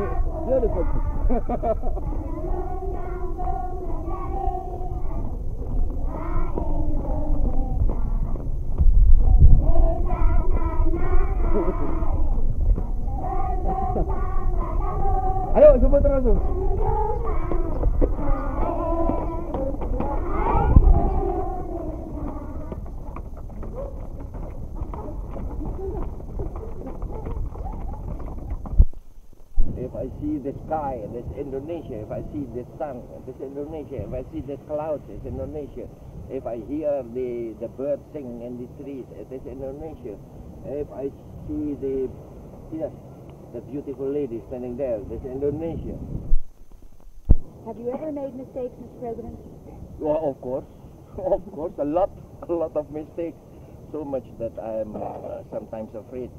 Beautiful. Ayo, coba terus. If I see the sky, that's Indonesia. If I see the sun, that's Indonesia. If I see the clouds, it's Indonesia. If I hear the birds sing in the trees, it is Indonesia. If I see the beautiful lady standing there, that's Indonesia. Have you ever made mistakes, Mr. President? Well, of course, a lot of mistakes. So much that I'm sometimes afraid.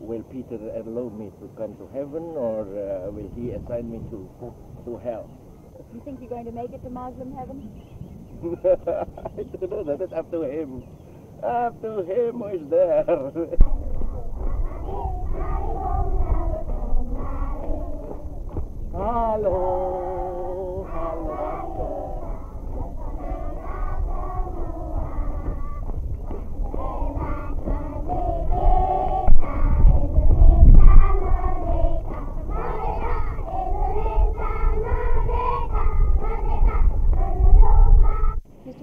Will Peter allow me to come to heaven, or will he assign me to hell? You think you're going to make it to Muslim heaven? I don't know. That is up to him. Up to him who is there. Hello, hello.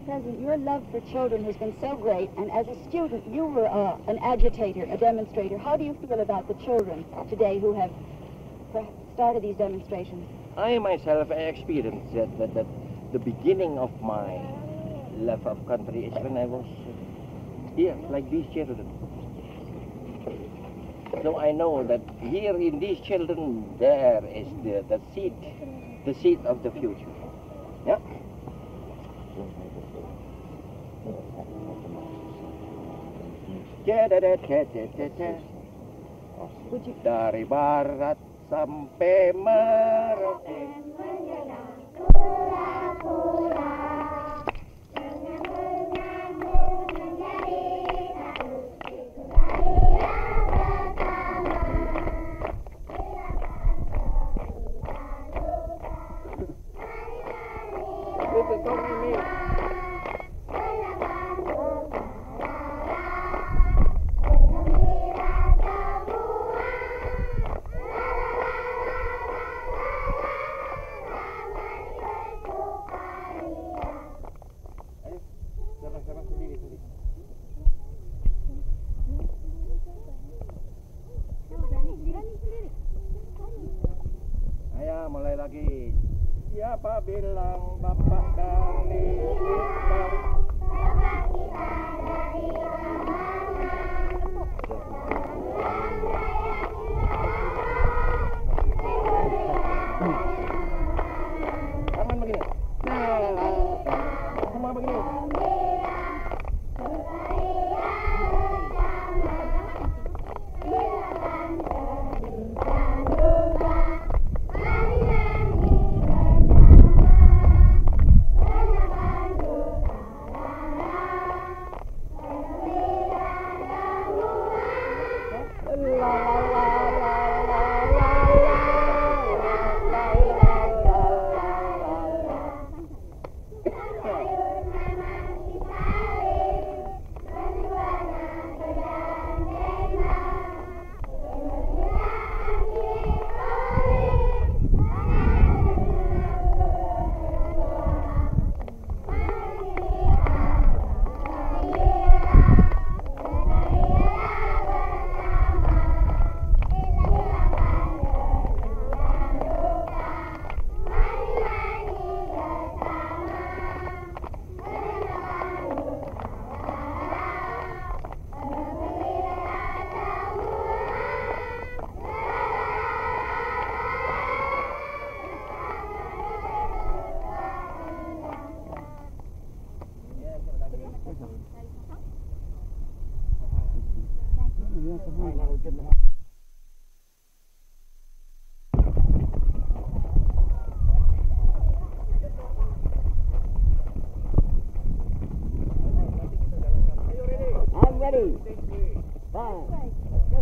President, your love for children has been so great, and as a student, you were an agitator, a demonstrator. How do you feel about the children today who have started these demonstrations? I myself experienced that the beginning of my love of country is when I was here, like these children. So I know that here in these children, there is the seed of the future. Yeah? Dari barat sampai Merauke. Ayo mulai lagi. Siapa bilang Bapak dari Iqbal? Tangan begini. Semua begini. I'm ready. Fine. Let's go.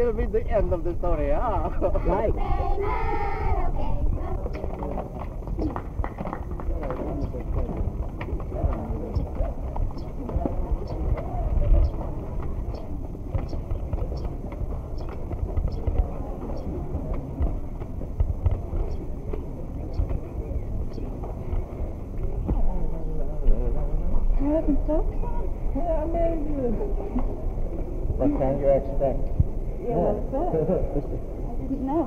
will be the end of the story. Right. What can you expect? Yeah, I didn't know.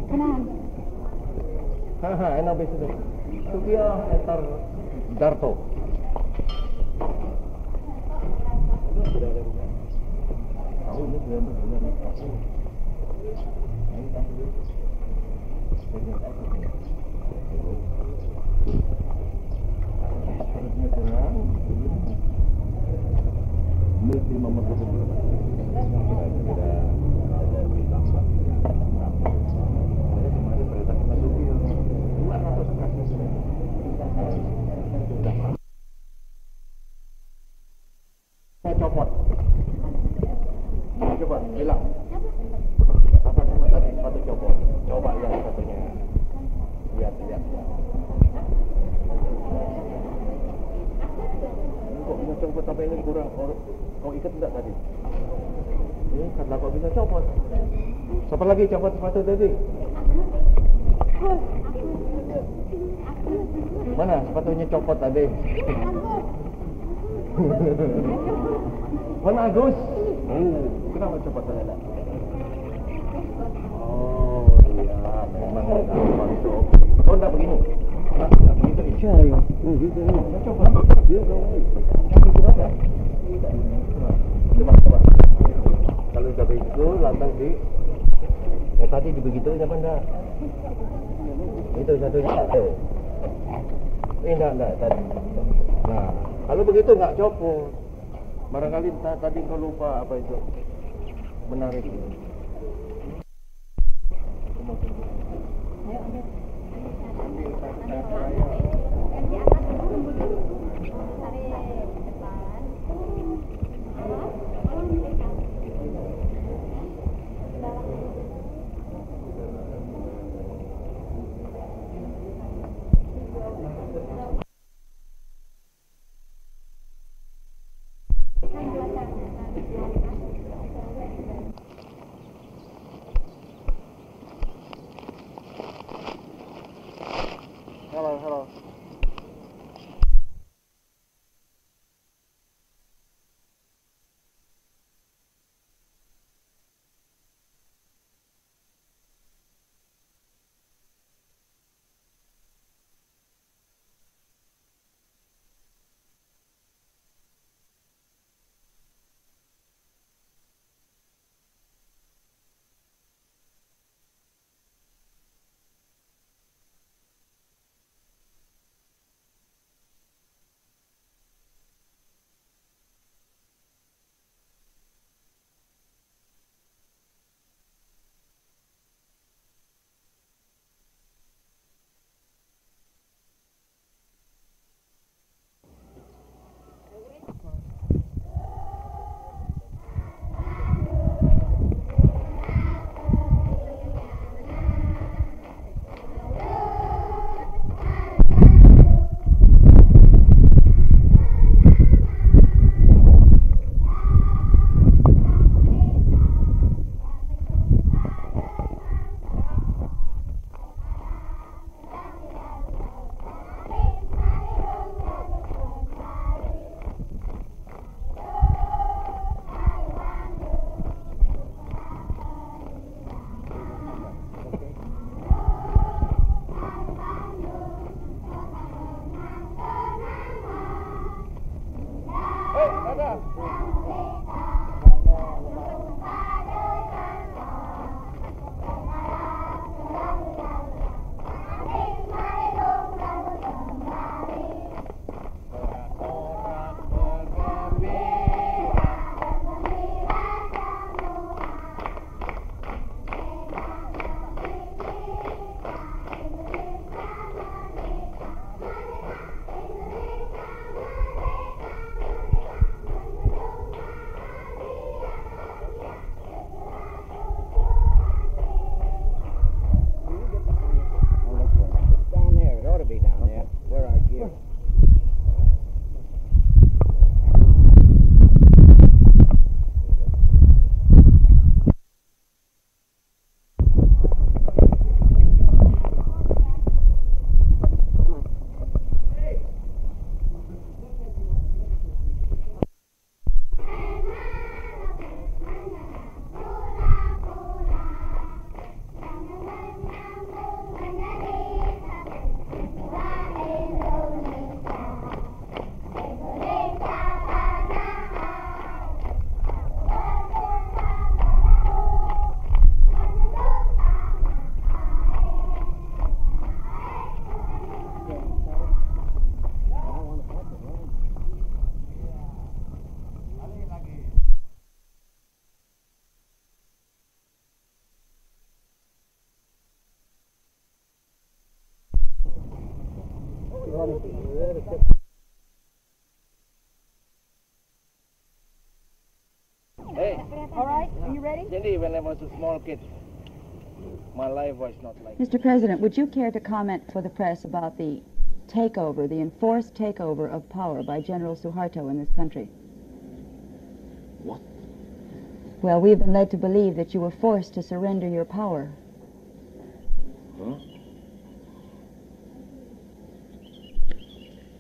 Come on. Enak bisa tuh. Sofia Etar Darto. Saya copot. Coba bilang. Apa sama tadi sepatu copot? Coba yang satunya. Lihat. Kok bisa copot tapi ini kurang? Kau ikat enggak tadi? Ini karena kok bisa copot. Siapa lagi copot sepatu tadi? Mana sepatunya copot tadi? Mana Agus? Kenapa copot tadi? Oh iya, memang masuk. Oh enggak begini? Enggak begitu ya? Iya, gitu. Coba. Dia dong. Coba. Kalau udah begitu, lantas tadi dibegituin apa enggak? Itu satunya. Enggak tadi. Nah, kalau begitu enggak copot. Barangkali tadi kau lupa apa itu menarik. Hey, All right, are you ready? Cindy, when I was a small kid, my life was not like Mr. President, would you care to comment for the press about the takeover, the enforced takeover of power by General Suharto in this country? What? Well, we've been led to believe that you were forced to surrender your power. Huh?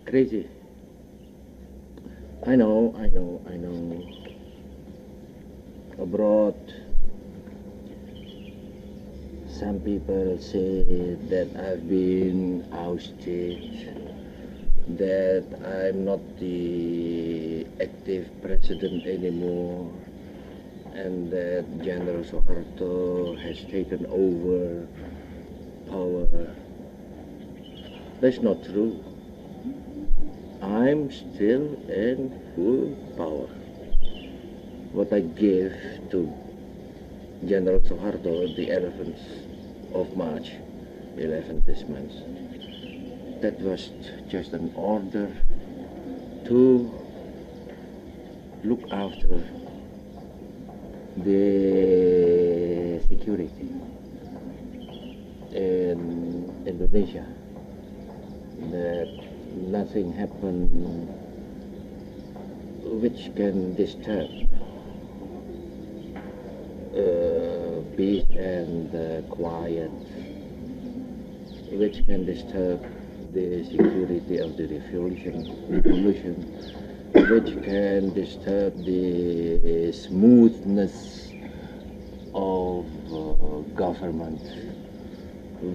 Crazy. I know. Abroad, some people say that I've been ousted, that I'm not the active president anymore, and that General Soekarno has taken over power. That's not true. I'm still in full power. What I gave to General Soekarno the 11th of March, 11th this month, that was just an order to look after the security in Indonesia, that nothing happened which can disturb peace and quiet, which can disturb the security of the revolution, which can disturb the smoothness of government,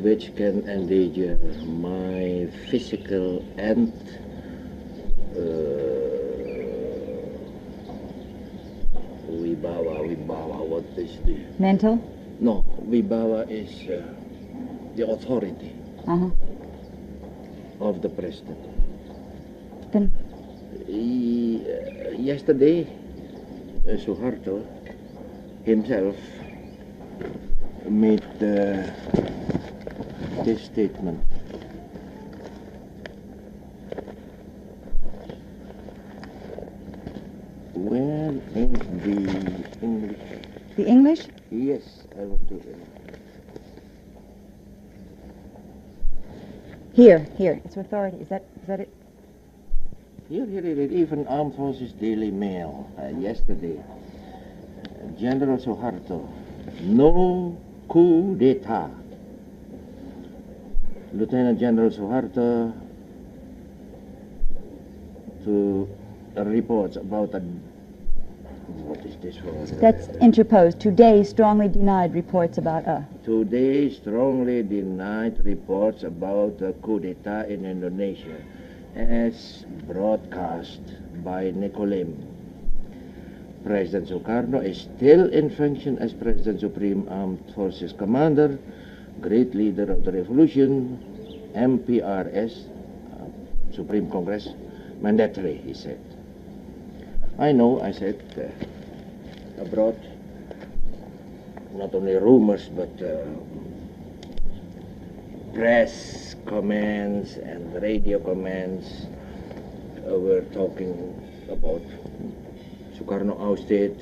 which can endanger my physical and Wibawa, what is the... Mental? No, Wibawa is the authority of the president. Then Yesterday, Suharto himself made this statement. Where is the English? the English? Yes, I want to. Here, it's authority. Is that it? Here, even Armed Forces Daily Mail yesterday. General Suharto, no coup d'etat. Lieutenant General Suharto to reports about a... What is this for? That's interposed. Today strongly denied reports about Today strongly denied reports about a coup d'etat in Indonesia as broadcast by Nicolim. President Soekarno is still in function as President Supreme Armed Forces Commander, great leader of the revolution, MPRS, Supreme Congress, mandatory, he said. I know, I said, abroad, not only rumors, but press comments and radio comments were talking about Soekarno ousted,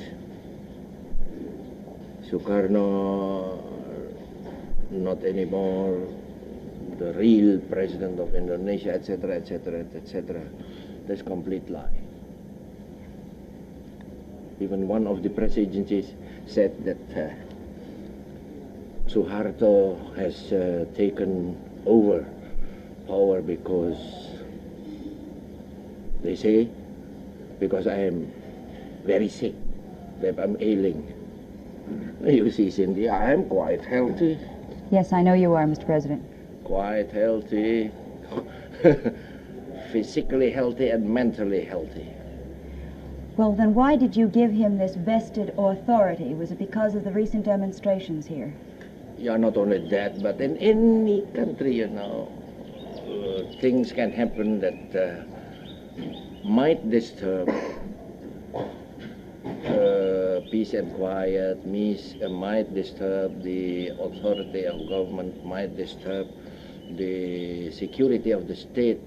Soekarno not anymore the real president of Indonesia, etc., etc., etc. That's complete lie. Even one of the press agencies said that Suharto has taken over power because, they say, because I am very sick, that I'm ailing. You see, Cindy, I am quite healthy. Yes, I know you are, Mr. President. Quite healthy, physically healthy and mentally healthy. Well, then why did you give him this vested authority? Was it because of the recent demonstrations here? Yeah, not only that, but in any country, you know, things can happen that might disturb peace and quiet, might disturb the authority of government, might disturb the security of the state,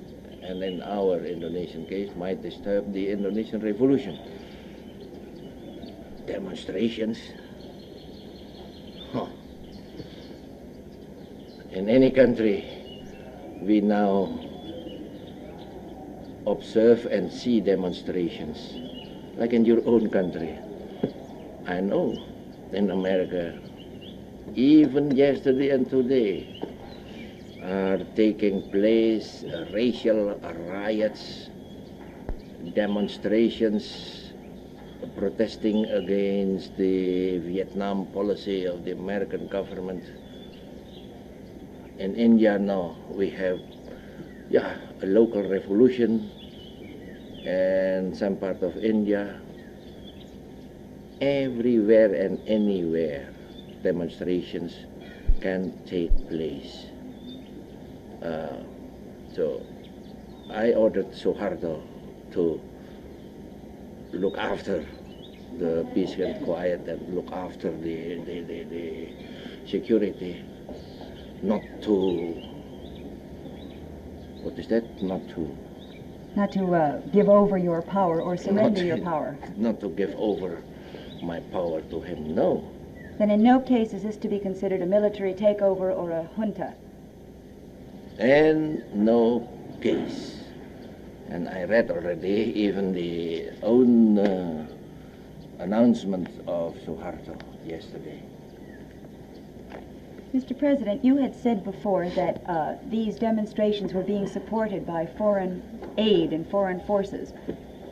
and in our Indonesian case might disturb the Indonesian Revolution. Demonstrations. Huh. In any country, we now observe and see demonstrations, like in your own country. I know in America, even yesterday and today, are taking place racial riots, demonstrations, protesting against the Vietnam policy of the American government. In India now, we have a local revolution, and some part of India. Everywhere and anywhere, demonstrations can take place. So I ordered Soekarno to look after the peace and quiet and look after the security, not to, what is that? Not to give over your power or surrender your power. Not to give over my power to him, no. Then in no case is this to be considered a military takeover or a junta? In no case. And I read already even the own announcement of Soekarno yesterday. Mr. President, you had said before that these demonstrations were being supported by foreign aid and foreign forces.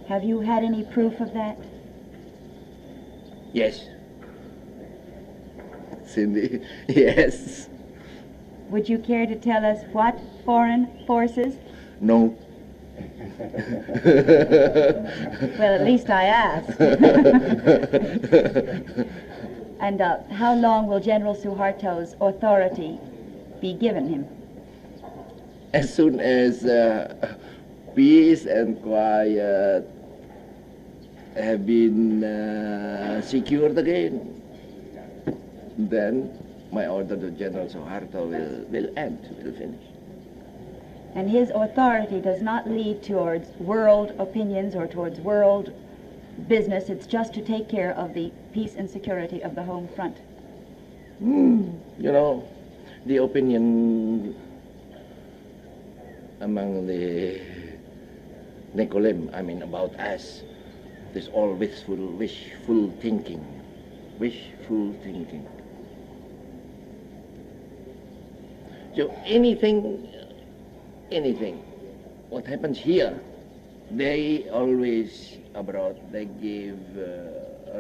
Have you had any proof of that? Yes. Cindy, yes. Would you care to tell us what foreign forces? No. Well, at least I asked. And how long will General Suharto's authority be given him? As soon as peace and quiet have been secured again, then my order to General Suharto will end, will finish. And his authority does not lead towards world opinions or towards world business. It's just to take care of the peace and security of the home front. You know, the opinion among the Nicolim, I mean about us, is all wishful thinking. Wishful thinking. So anything, what happens here, they always abroad, they give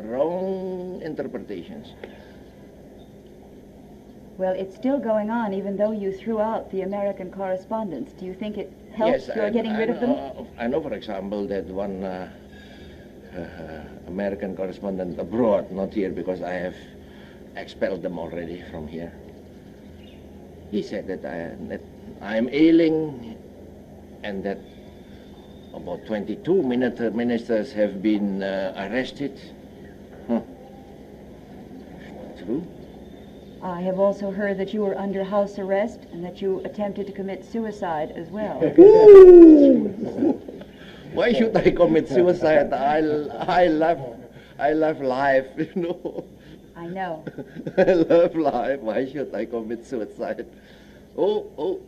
wrong interpretations. Well, it's still going on, even though you threw out the American correspondents. Do you think it helps your getting rid of them? I know, for example, that one American correspondent abroad, not here, because I have expelled them already from here. He said that I am ailing and that about 22 ministers have been arrested. Huh. True? I have also heard that you were under house arrest and that you attempted to commit suicide as well. Why should I commit suicide? I love life, you know. I know. I love life. Why should I commit suicide? Oh.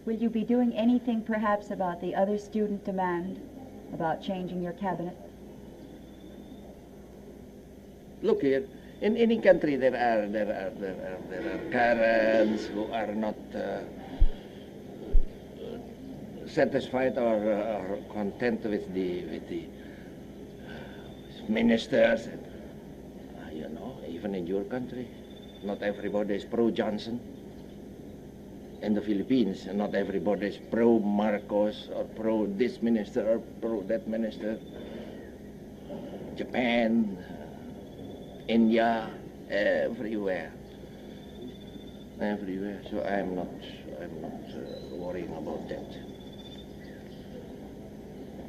Will you be doing anything perhaps about the other student demand, about changing your cabinet? Look here, in any country there are currents who are not satisfied or content with the ministers. You know, even in your country, not everybody is pro-Johnson. In the Philippines, not everybody is pro-Marcos or pro this minister or pro that minister. Japan, India, everywhere. So I'm not worrying about that.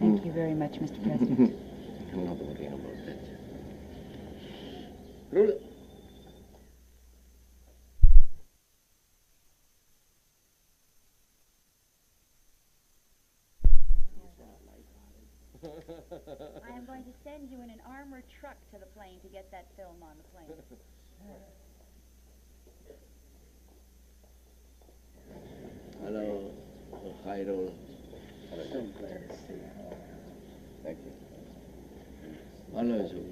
Thank you very much, Mr. President. I'm not worrying about that. Rule. truck to the plane to get that film on the plane. Hello, Cairo. So glad to see you. Thank you. Hello, Zoe.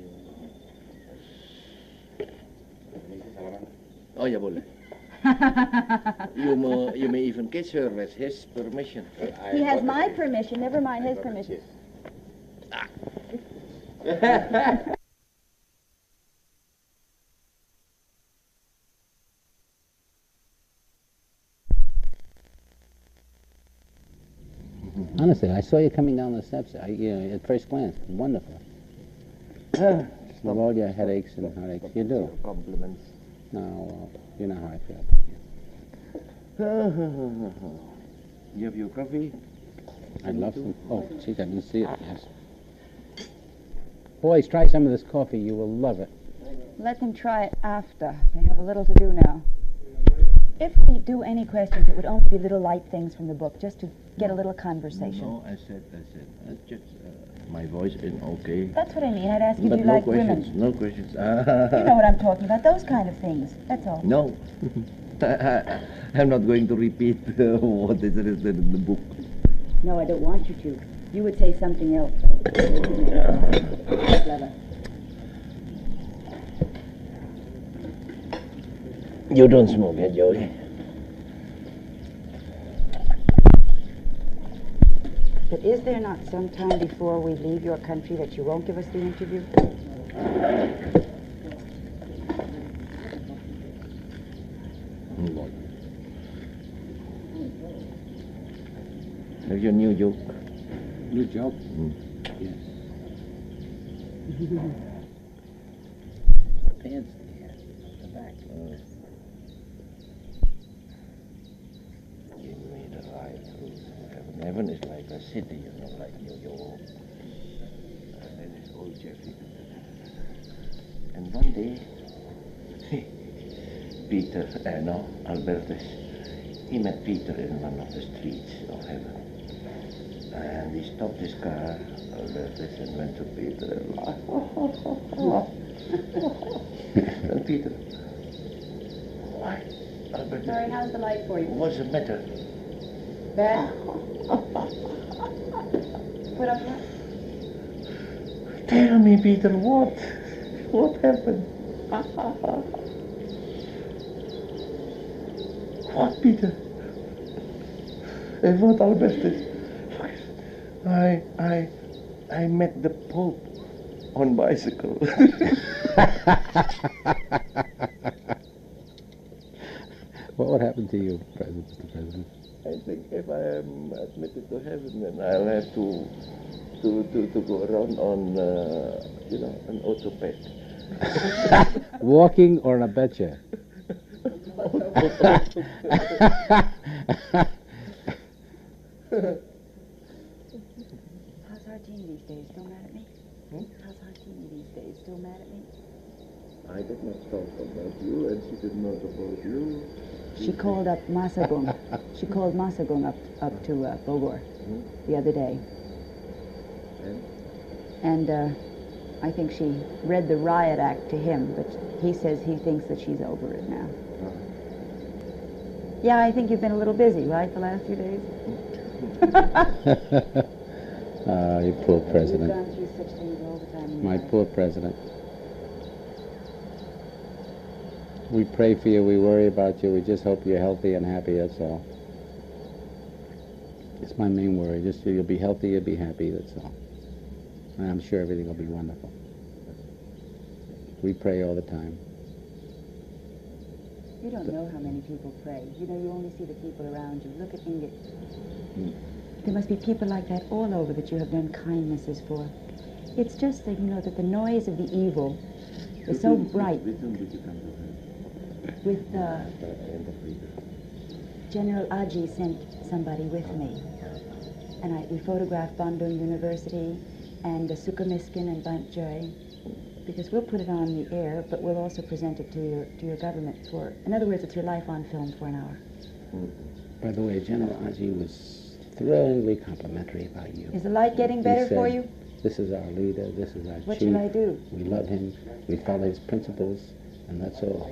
Oh, yeah, boleh. You may even kiss her with his permission. He has my permission, never mind his permission. Honestly, I saw you coming down the steps. At first glance, wonderful. With all your headaches and heartaches, you do. Compliments. No, well, you know how I feel about you. You have your coffee? I'd love some. Oh, geez, I didn't see it. Yes. Boys, try some of this coffee. You will love it. Let them try it after. They have a little to do now. If we do any questions, it would only be little light things from the book, just to get a little conversation. No, I said, just my voice in okay. That's what I mean. I'd ask you, But do you no like questions, women? no questions. You know what I'm talking about, those kind of things. That's all. No. I'm not going to repeat what is written in the book. No, I don't want you to. You would say something else, though. Clever. You don't smoke, eh, Joey? But is there not some time before we leave your country that you won't give us the interview? Have your new joke? New joke? Yes. Pants here at the back. Give me the ride through heaven. Heaven is like a city, you know, like New York. And then it's old Jeffy. And one day, Peter, no, Albertus, he met Peter in one of the streets of heaven. And he stopped his car, Albertus, and went to Peter and laughed. And Peter, why, Albertus? Sorry, how's the light for you? What's the matter? Bad? Put up here. Tell me, Peter, what? What happened? What, Peter? And what, Albertus? I met the Pope on bicycle. What would happen to you, Mr. President? I think if I am admitted to heaven, then I'll have to go around on, an autoped. Walking or a betcha? How's Hartini these days? Still mad at me? How's Hartini these days? Still mad at me? I did not talk about you, and she did not about you. She called up Masagum. She called Masagum up to Bogor the other day. And I think she read the riot act to him, but he says he thinks that she's over it now. Yeah, I think you've been a little busy, right, the last few days? You poor You've president. gone through such things all the time. in your My life. poor president. We pray for you, we worry about you, we just hope you're healthy and happy, that's all. It's my main worry, just so you'll be healthy, you'll be happy, that's all. And I'm sure everything will be wonderful. We pray all the time. You don't know how many people pray. You know, you only see the people around you. Look at Inge. There must be people like that all over that you have done kindnesses for. It's just that, you know, that the noise of the evil is so bright. With General Aji sent somebody with me. And we photographed Bandung University and the Sukamiskin and Bantjoy, because we'll put it on the air, but we'll also present it to your government for, in other words, it's your life on film for an hour. By the way, General Aji was thrillingly complimentary about you. Is the light getting better for you? This is our leader, this is our What chief. should I do? We love him, we follow his principles, and that's all.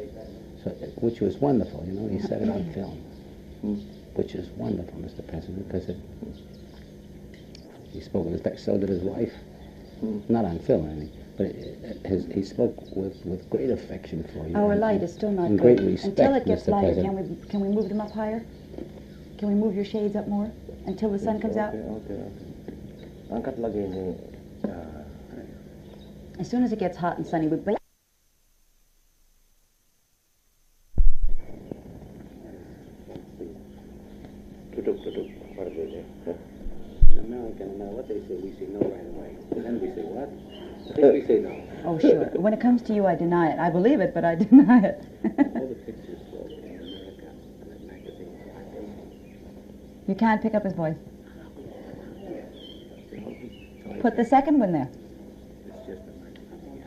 So, which was wonderful, you know, he said it on film. Which is wonderful, Mr. President, because he spoke with respect, so did his wife. Not on film or anything, but he spoke with great affection for you. Our light is still not and good. great respect, Until it gets Mr. lighter, President. can we move them up higher? Can we move your shades up more until the sun comes out? Okay. Angkat lagi ini. As soon as it gets hot and sunny, we bring. Duduk. Pardon. In America, no matter what they say, we say no right away. And then we say what? Then we say no. Oh, sure. When it comes to you, I deny it. I believe it, but I deny it. All the pictures in America and the magazines. You can't pick up his voice. Put the second one there. It's just a magazine.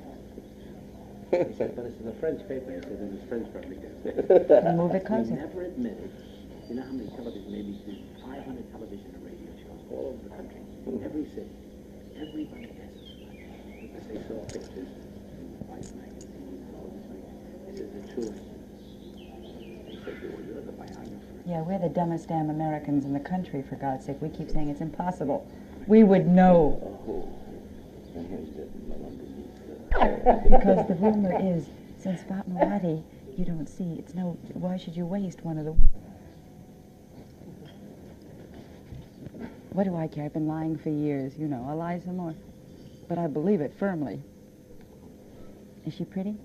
He said, but it's in a French paper. He said, and his French probably gets it. Move it He closer. never admitted. You know how many television, maybe 500 television and radio shows all over the country, every city. Everybody asks because they saw pictures in Vice magazine and all these things. He said, the truth. They said, well, you're the biographer. Yeah, we're the dumbest damn Americans in the country, for God's sake. We keep saying it's impossible. We would know. Because the rumor is, since Fatmawati, you don't see, it's no, why should you waste one of the... What do I care? I've been lying for years, you know. I'll lie some more. But I believe it firmly. Is she pretty?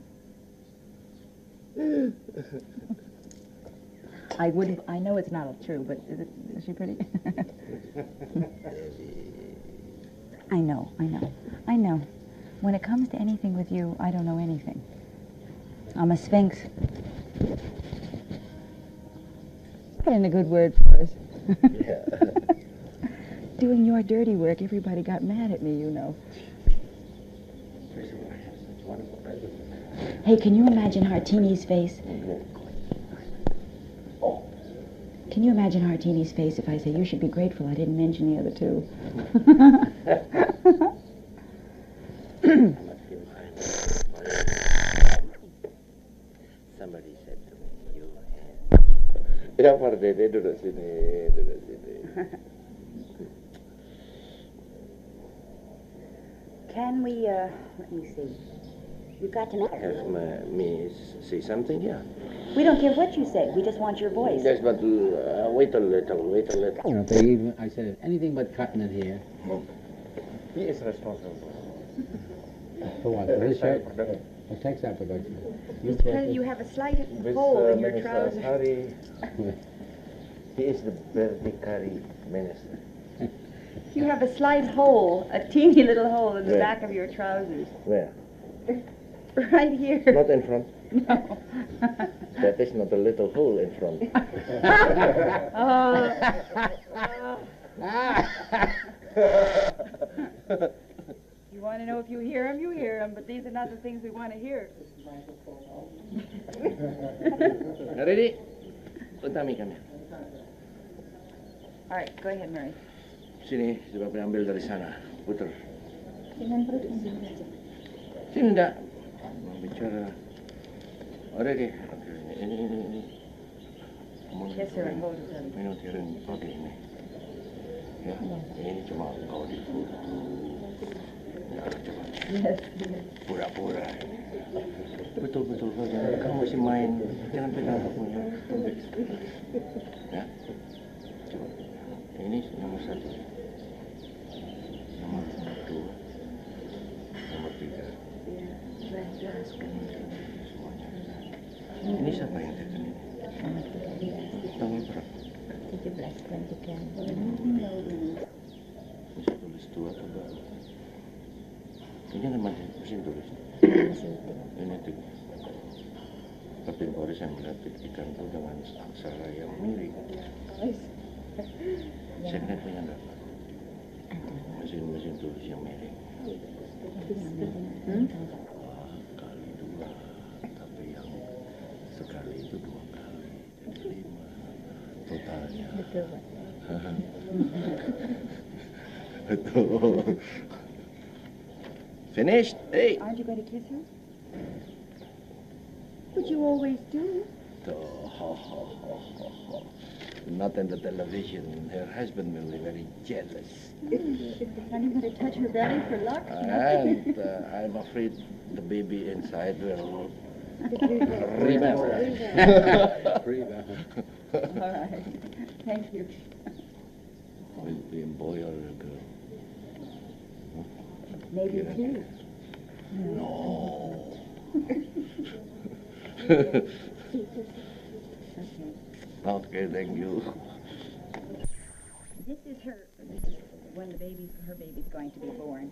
I know it's not true, but is she pretty? I know. When it comes to anything with you, I don't know anything. I'm a sphinx. Put in a good word for us. Yeah. Doing your dirty work, everybody got mad at me, you know. Hey, can you imagine Hartini's face? Can you imagine Hartini's face if I say, you should be grateful I didn't mention the other two? Somebody said to me, you Ya, Pardede, duduk sini. Can we, let me see. You've got to make Have me say something, yeah. We don't care what you say. We just want your voice. Yes, but wait a little. You know, they even, I said, anything but cutting it here. He is responsible. For what? For his shirt? What takes that production? Mr. President, you have a slight hole in your trousers. Hari, he is the Berdikari minister. You have a slight hole, a teeny little hole in the Where? back of your trousers. Where? Right here. Not in front. No. That is not a little hole in front. You want to know if you hear him, you hear him, but these are not the things we want to hear. Ready? Utami kami. All right, go ahead, Mary. Sini, coba ambil dari sana. Putar. Dengan perut ini aja. Sini enggak. Mau bicara. Ada deh. Ini. Yes, sir, hold it. Minutin pakai ini. Ya, ini cuma kau di foto. Ya, coba. Yes. Pura-pura. Betul-betul kau jangan. Kamu masih main. Jangan pegang kamunya. Ya. Coba. Ini nomor 1. Nomor 2. Nomor 3. Semuanya. Ini siapa yang tekan ini? Tanggal berapa? 17 bulan 3. Bisa tulis 2 atau 2? Ini kan mesin tulis. Ini 3. Tapi baru saya melihat ikan itu dengan aksara yang miring. Saya kan punya enggak? Mesin tulis yang miring. Kali 2, tapi yang sekali itu 2 kali, jadi 5 totalnya. Betul, Pak. Betul. Finished? Hey. Aren't you going to kiss her? But you always do. Not in the television. Her husband will be very jealous. Is the honey going to touch her belly for luck? And I'm afraid the baby inside will Rebound. All right. Thank you. Will it be a boy or a girl? Maybe Yeah. two. No. Okay. Okay, thank you. This is her. This is when her baby's going to be born.